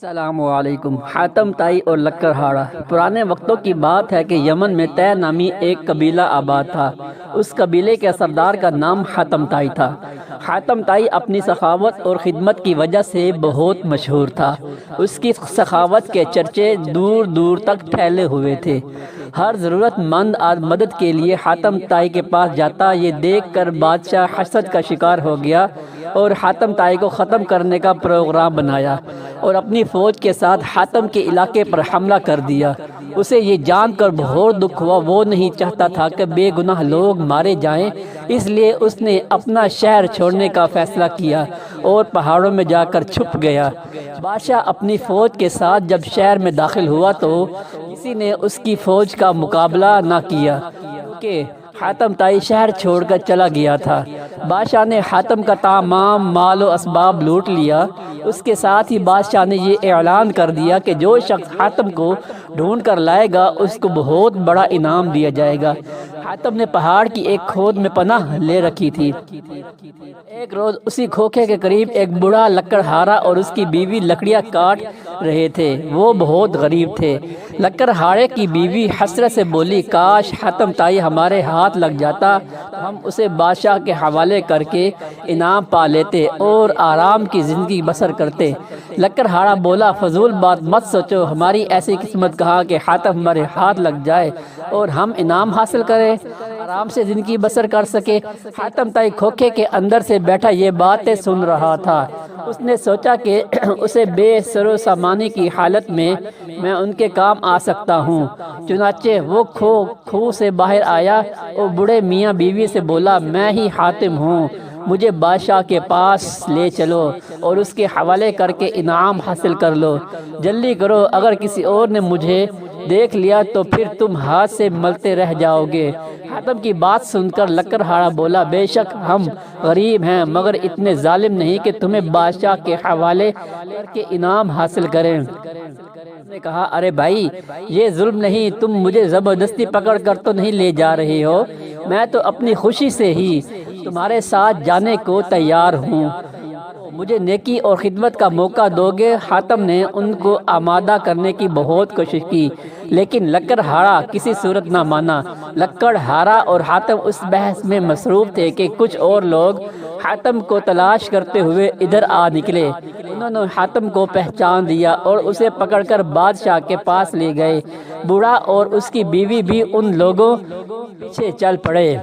السلام علیکم۔ حاتم طائی اور لکڑہارا۔ پرانے وقتوں کی بات ہے کہ یمن میں طے نامی ایک قبیلہ آباد تھا۔ اس قبیلے کے سردار کا نام حاتم طائی تھا۔ حاتم طائی اپنی سخاوت اور خدمت کی وجہ سے بہت مشہور تھا۔ اس کی سخاوت کے چرچے دور دور تک پھیلے ہوئے تھے۔ ہر ضرورت مند مدد کے لیے حاتم طائی کے پاس جاتا۔ یہ دیکھ کر بادشاہ حسد کا شکار ہو گیا اور حاتم طائی کو ختم کرنے کا پروگرام بنایا اور اپنی فوج کے ساتھ حاتم کے علاقے پر حملہ کر دیا۔ اسے یہ جان کر بہت دکھ ہوا۔ وہ نہیں چاہتا تھا کہ بے گناہ لوگ مارے جائیں، اس لیے اس نے اپنا شہر چھوڑنے کا فیصلہ کیا اور پہاڑوں میں جا کر چھپ گیا۔ بادشاہ اپنی فوج کے ساتھ جب شہر میں داخل ہوا تو کسی نے اس کی فوج کا مقابلہ نہ کیا کیونکہ حاتم طائی شہر چھوڑ کر چلا گیا تھا۔ بادشاہ نے حاتم کا تمام مال و اسباب لوٹ لیا۔ اس کے ساتھ ہی بادشاہ نے یہ اعلان کر دیا کہ جو شخص حاتم کو ڈھونڈ کر لائے گا اس کو بہت بڑا انعام دیا جائے گا۔ حاتم نے پہاڑ کی ایک کھود میں پناہ لے رکھی تھی۔ ایک روز اسی کھوکھے کے قریب ایک بوڑھا لکڑہارا اور اس کی بیوی لکڑیاں کاٹ رہے تھے۔ وہ بہت غریب تھے۔ لکڑہارے کی بیوی حسرت سے بولی، کاش حاتم طائی ہمارے ہاتھ لگ جاتا، ہم اسے بادشاہ کے حوالے کر کے انعام پا لیتے اور آرام کی زندگی بسر کرتے۔ لکڑہارا بولا، فضول بات مت سوچو، ہماری ایسی قسمت کہاں کہ حاتم ہمارے ہاتھ لگ جائے اور ہم انعام حاصل کریں، آرام سے زندگی بسر کر سکے۔ حاتم طائی کھوکھے کے اندر سے بیٹھا یہ باتیں سن رہا تھا۔ اس نے سوچا کہ اسے بے سر و سامانی کی حالت میں ان کے کام آ سکتا ہوں۔ چنانچہ وہ کھو سے باہر آیا اور بوڑھے میاں بیوی سے بولا، میں ہی حاتم ہوں، مجھے بادشاہ کے پاس لے چلو اور اس کے حوالے کر کے انعام حاصل کر لو۔ جلدی کرو، اگر کسی اور نے مجھے دیکھ لیا تو پھر تم ہاتھ سے ملتے رہ جاؤ گے۔ حاتم کی بات سن کر لکڑہارا بولا، بے شک ہم غریب ہیں مگر اتنے ظالم نہیں کہ تمہیں بادشاہ کے حوالے کر کے انعام حاصل کریں۔ نے کہا، ارے بھائی، یہ ظلم نہیں، تم مجھے زبردستی پکڑ کر تو نہیں لے جا رہے ہو، میں تو اپنی خوشی سے ہی تمہارے ساتھ جانے کو تیار ہوں، مجھے نیکی اور خدمت کا موقع دو گے؟ حاتم نے ان کو آمادہ کرنے کی بہت کوشش کی لیکن لکڑہارا کسی صورت نہ مانا۔ لکڑہارا اور حاتم اس بحث میں مصروف تھے کہ کچھ اور لوگ حاتم کو تلاش کرتے ہوئے ادھر آ نکلے۔ انہوں نے حاتم کو پہچان دیا اور اسے پکڑ کر بادشاہ کے پاس لے گئے۔ بوڑھا اور اس کی بیوی بھی ان لوگوں پیچھے چل پڑے۔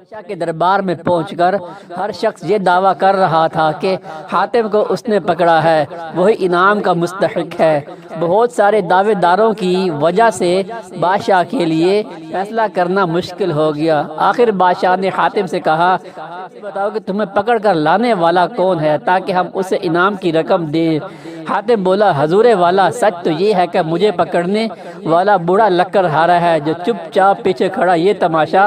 بادشاہ کے دربار میں پہنچ کر ہر شخص یہ دعویٰ کر رہا تھا کہ حاتم کو اس نے پکڑا ہے، وہی انعام کا مستحق ہے۔ بہت سارے دعوے داروں کی وجہ سے بادشاہ کے لیے فیصلہ کرنا مشکل ہو گیا۔ آخر بادشاہ نے حاتم سے کہا، بتاؤ کہ تمہیں پکڑ کر لانے والا کون ہے تاکہ ہم اسے انعام کی رقم دیں۔ حاتم بولا، حضور والا، سچ تو یہ ہے کہ مجھے پکڑنے والا بوڑھا لکڑہارا ہے جو چپ چاپ پیچھے کھڑا یہ تماشا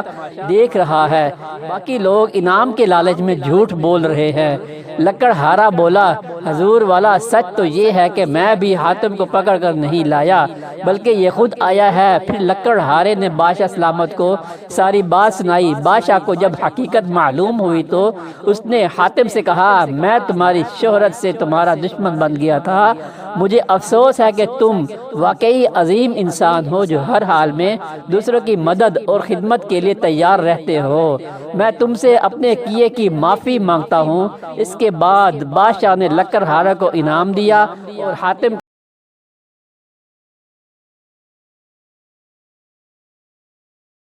دیکھ رہا ہے، باقی لوگ انعام کے لالچ میں جھوٹ بول رہے ہیں۔ لکڑہارا بولا، حضور والا، سچ تو یہ ہے کہ میں بھی حاتم کو پکڑ کر نہیں لایا بلکہ یہ خود آیا ہے۔ پھر لکڑہارے نے بادشاہ سلامت کو ساری بات سنائی۔ بادشاہ کو جب حقیقت معلوم ہوئی تو اس نے حاتم سے کہا، میں تمہاری شہرت سے تمہارا دشمن بن گیا تھا، مجھے افسوس ہے کہ تم واقعی عظیم انسان ہو جو ہر حال میں دوسروں کی مدد اور خدمت کے لیے تیار رہتے ہو۔ میں تم سے اپنے کیے کی معافی مانگتا ہوں۔ اس کے بعد بادشاہ نے لکڑہارا کو انعام دیا اور حاتم